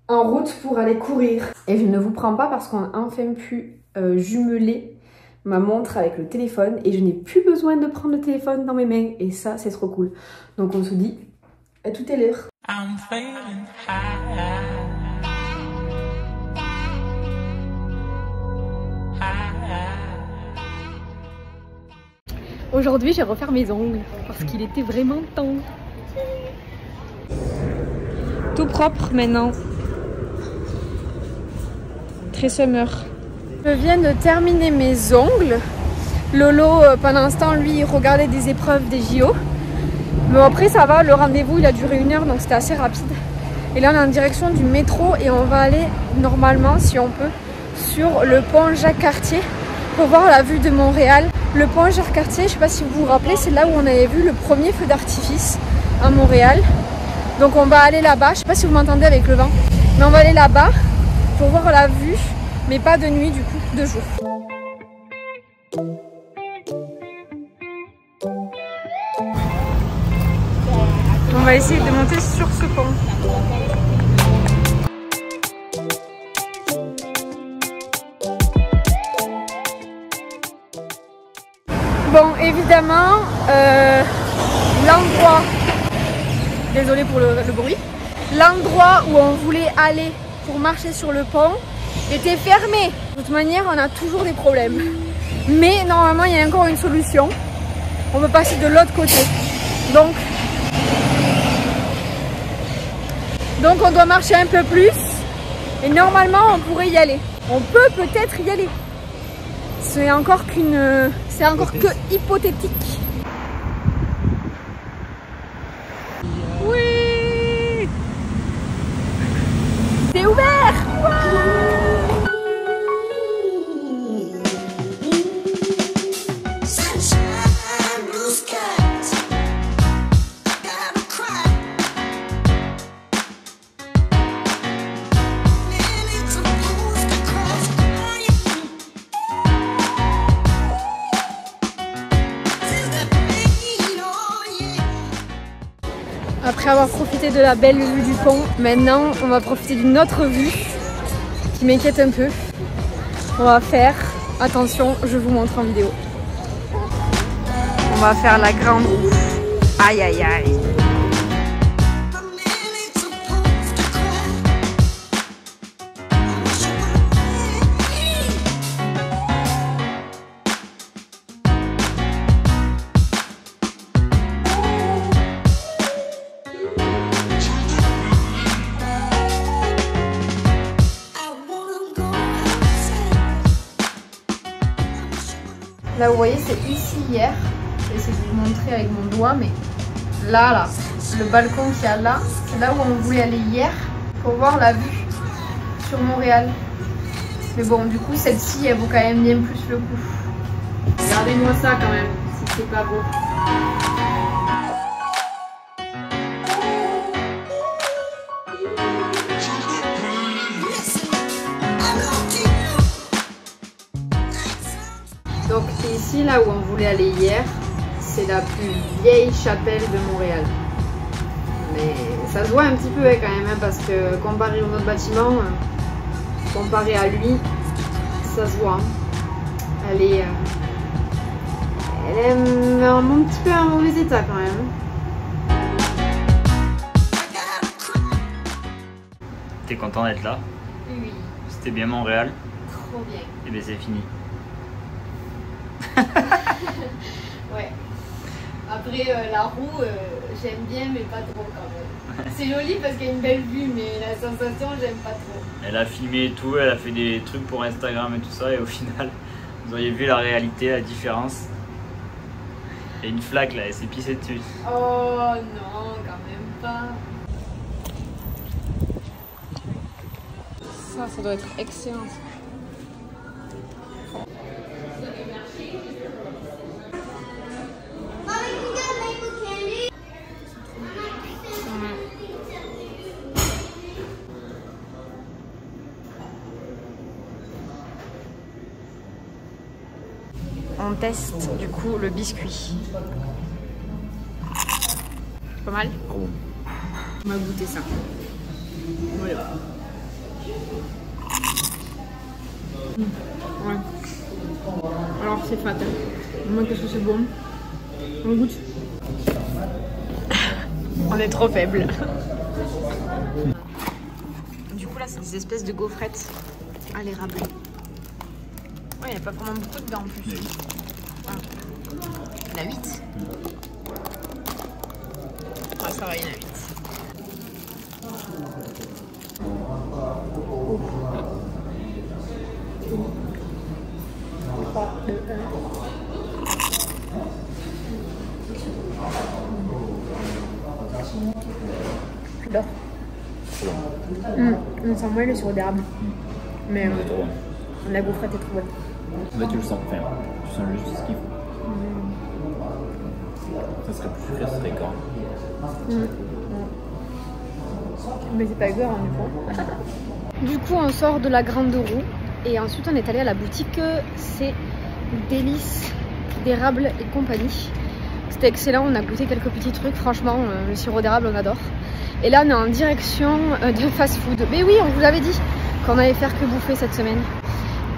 en route pour aller courir. Et je ne vous prends pas parce qu'on a enfin pu jumeler ma montre avec le téléphone et je n'ai plus besoin de prendre le téléphone dans mes mains et ça c'est trop cool. Donc on se dit à tout à l'heure. Aujourd'hui j'ai refait mes ongles parce qu'il était vraiment temps. Tout propre maintenant. Très summer. Je viens de terminer mes ongles. Lolo pendant ce temps lui il regardait des épreuves des JO. Mais après ça va, le rendez-vous il a duré 1 heure donc c'était assez rapide. Et là on est en direction du métro et on va aller normalement si on peut sur le pont Jacques-Cartier pour voir la vue de Montréal. Le pont Jacques-Cartier, je ne sais pas si vous vous rappelez, c'est là où on avait vu le premier feu d'artifice à Montréal. Donc on va aller là-bas, je ne sais pas si vous m'entendez avec le vent, mais on va aller là-bas pour voir la vue, mais pas de nuit du coup, de jour. On va essayer de monter sur ce pont. Bon, évidemment, l'endroit, désolé pour le bruit, l'endroit où on voulait aller pour marcher sur le pont était fermé. De toute manière, on a toujours des problèmes. Mais normalement, il y a encore une solution. On peut passer de l'autre côté. Donc, on doit marcher un peu plus. Et normalement, on pourrait y aller. On peut peut-être y aller. C'est encore que hypothétique. Oui, c'est ouvert. Après avoir profité de la belle vue du pont, maintenant on va profiter d'une autre vue qui m'inquiète un peu. On va faire, attention, je vous montre en vidéo. On va faire la grande roue. Aïe aïe aïe. Là vous voyez c'est ici hier, je vais essayer de vous montrer avec mon doigt, mais là, le balcon qu'il y a là, c'est là où on voulait aller hier pour voir la vue sur Montréal. Mais bon du coup celle-ci elle vaut quand même bien plus le coup. Regardez-moi ça quand même, si c'est pas beau. Donc ici, là où on voulait aller hier, c'est la plus vieille chapelle de Montréal. Mais ça se voit un petit peu quand même, hein, parce que comparé aux autres bâtiments, comparé à lui, ça se voit. Elle est un petit peu en mauvais état quand même. T'es content d'être là? Oui. C'était bien Montréal? Trop bien. Et bien c'est fini. Ouais. Après la roue, j'aime bien mais pas trop quand même. C'est joli parce qu'il y a une belle vue mais la sensation j'aime pas trop. Elle a filmé et tout, elle a fait des trucs pour Instagram et tout ça et au final vous auriez vu la réalité, la différence. Il y a une flaque là, elle s'est pissée dessus. Oh non, quand même pas. Ça doit être excellent. On teste du coup le biscuit. Pas mal. Oh. On va goûter ça. Voilà. Ouais. Alors c'est fat. Moi qu'est-ce que c'est bon. On goûte. On est trop faible. Du coup là c'est des espèces de gaufrettes à l'érable. Ouais, il n'y a pas vraiment beaucoup dedans en plus. Ah. Il y en a 8. Ah, ça va, il y en a 8. J'adore. On sent moins le sirop d'érable. Mais la gaufrette est trop bonne. En fait, tu le sens, enfin, tu sens juste ce qu'il faut. Ça serait plus sucré, ça serait corps. Mais c'est pas gueule, hein, du coup. Du coup, on sort de la grande roue et ensuite on est allé à la boutique. C'est Délices d'érable et compagnie. C'était excellent, on a goûté quelques petits trucs. Franchement, le sirop d'érable, on adore. Et là, on est en direction de fast-food. Mais oui, on vous avait dit qu'on allait faire que bouffer cette semaine.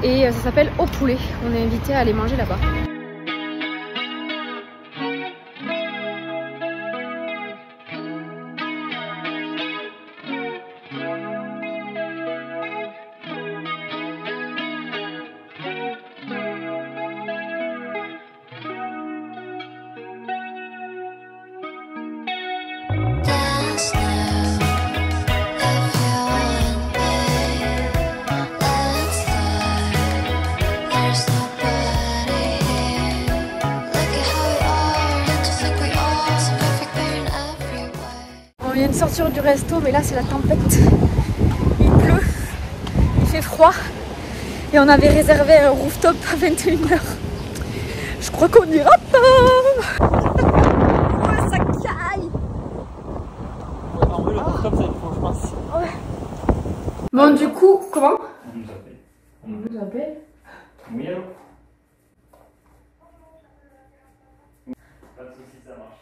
Et ça s'appelle Au Poulet. On est invité à aller manger là-bas. On vient de sortir du resto, mais là c'est la tempête. Il pleut, il fait froid. Et on avait réservé un rooftop à 21 h. Je crois qu'on n'ira pas. Oh, ça caille. Ouais, en vrai, le rooftop, ça va être faux, je pense. Ouais. Bon, du coup, comment? On nous appelle. On nous appelle? Oui, allô? Pas de soucis, ça marche.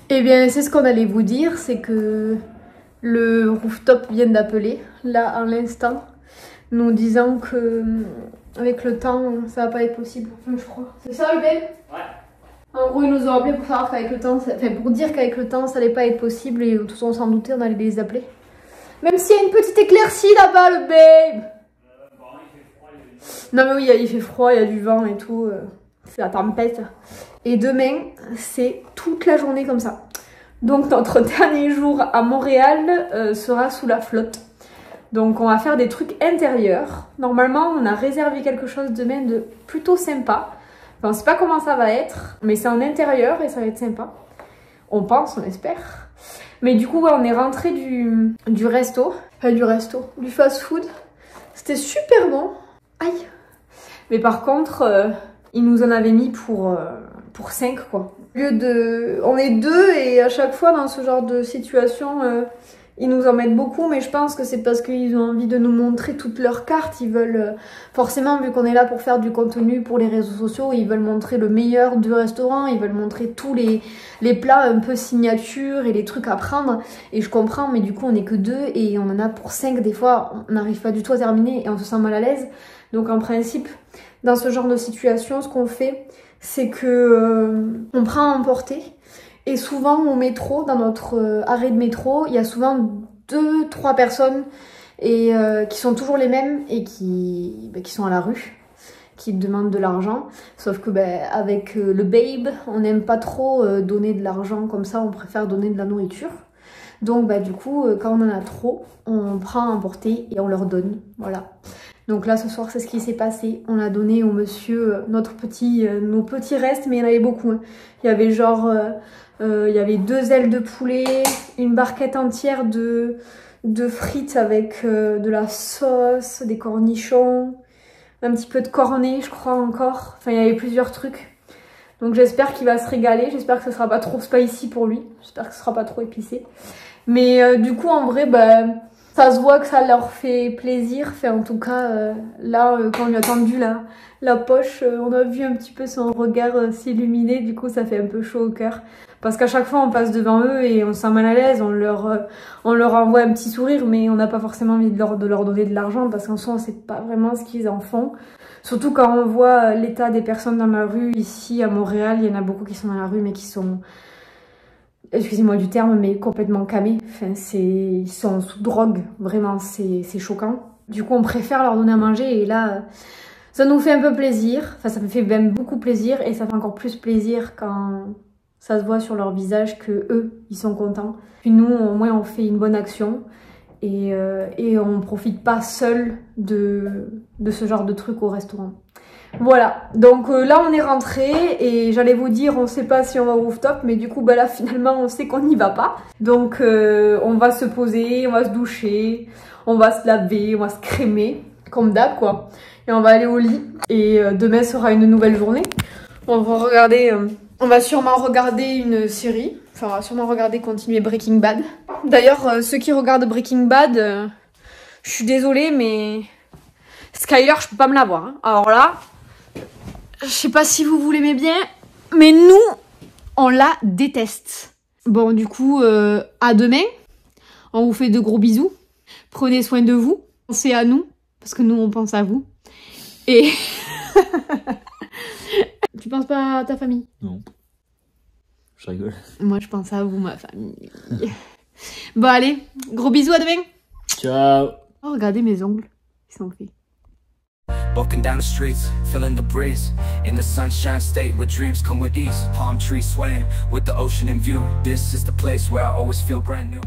Eh bien, c'est ce qu'on allait vous dire, c'est que le rooftop vient d'appeler, là, à l'instant, nous disant que avec le temps, ça va pas être possible, enfin, je crois. C'est ça, le bébé? Ouais. En gros, ils nous ont appelé pour savoir qu'avec le temps, enfin, pour dire qu'avec le temps, ça allait pas être possible, et tous on s'en doutait, on allait les appeler. Même s'il y a une petite éclaircie là-bas, le babe. Non mais oui, il fait froid, il y a du vent et tout, c'est la tempête. Et demain, c'est toute la journée comme ça. Donc notre dernier jour à Montréal sera sous la flotte. Donc on va faire des trucs intérieurs. Normalement, on a réservé quelque chose demain de plutôt sympa. Enfin, on sait pas comment ça va être, mais c'est en intérieur et ça va être sympa. On pense, on espère. Mais du coup, ouais, on est rentré du resto. Enfin, du fast-food. C'était super bon. Aïe. Mais par contre, ils nous en avaient mis pour 5 quoi. Au lieu de... On est 2 et à chaque fois dans ce genre de situation, ils nous en mettent beaucoup. Mais je pense que c'est parce qu'ils ont envie de nous montrer toutes leurs cartes. Ils veulent, forcément, vu qu'on est là pour faire du contenu pour les réseaux sociaux, ils veulent montrer le meilleur du restaurant. Ils veulent montrer tous les plats un peu signature et les trucs à prendre. Et je comprends, mais du coup on est que 2 et on en a pour 5 des fois. On n'arrive pas du tout à terminer et on se sent mal à l'aise. Donc en principe, dans ce genre de situation, ce qu'on fait, c'est que on prend à emporter. Et souvent au métro, dans notre arrêt de métro, il y a souvent 2-3 personnes et qui sont toujours les mêmes et qui sont à la rue, qui demandent de l'argent. Sauf que avec le babe, on n'aime pas trop donner de l'argent comme ça, on préfère donner de la nourriture. Donc du coup, quand on en a trop, on prend à emporter et on leur donne. Voilà. Donc là, ce soir, c'est ce qui s'est passé. On a donné au monsieur nos petits restes, mais il y en avait beaucoup. Hein. Il y avait genre, il y avait 2 ailes de poulet, une barquette entière de frites avec de la sauce, des cornichons, un petit peu de cornet, je crois encore. Enfin, il y avait plusieurs trucs. Donc j'espère qu'il va se régaler. J'espère que ce sera pas trop spicy pour lui. J'espère que ce sera pas trop épicé. Mais du coup, en vrai, ça se voit que ça leur fait plaisir. Enfin, en tout cas, là, quand on lui a tendu la poche, on a vu un petit peu son regard s'illuminer. Du coup, ça fait un peu chaud au cœur. Parce qu'à chaque fois on passe devant eux et on se sent mal à l'aise, on leur envoie un petit sourire, mais on n'a pas forcément envie de leur donner de l'argent parce qu'en soi on sait pas vraiment ce qu'ils en font. Surtout quand on voit l'état des personnes dans la rue, ici à Montréal, il y en a beaucoup qui sont dans la rue mais qui sont, excusez-moi du terme, mais complètement camés. Enfin, ils sont sous drogue, vraiment, c'est choquant. Du coup on préfère leur donner à manger et là... Ça nous fait un peu plaisir, enfin ça me fait même beaucoup plaisir et ça fait encore plus plaisir quand ça se voit sur leur visage que eux ils sont contents. Puis nous au moins on fait une bonne action et on profite pas seul de ce genre de truc au restaurant. Voilà, donc là on est rentré et j'allais vous dire on sait pas si on va au rooftop mais du coup bah là finalement on sait qu'on n'y va pas. Donc on va se poser, on va se doucher, on va se laver, on va se crémer comme d'hab quoi. Et on va aller au lit et demain sera une nouvelle journée. On va sûrement regarder une série. Enfin, on va sûrement continuer Breaking Bad. D'ailleurs, ceux qui regardent Breaking Bad, je suis désolée, mais Skyler, je peux pas me la voir. Hein. Alors là, je sais pas si vous l'aimez bien, mais nous, on la déteste. Bon, du coup, à demain. On vous fait de gros bisous. Prenez soin de vous. Pensez à nous, parce que nous, on pense à vous. Et tu penses pas à ta famille? Non. Je rigole. Moi, je pense à vous, ma famille. Bon, allez, gros bisous, à demain. Ciao. Oh, regardez mes ongles, ils sont faits. Walking down the streets, feeling the breeze. In the sunshine state where dreams come with ease. Palm trees swaying with the ocean in view. This is the place where I always feel brand new.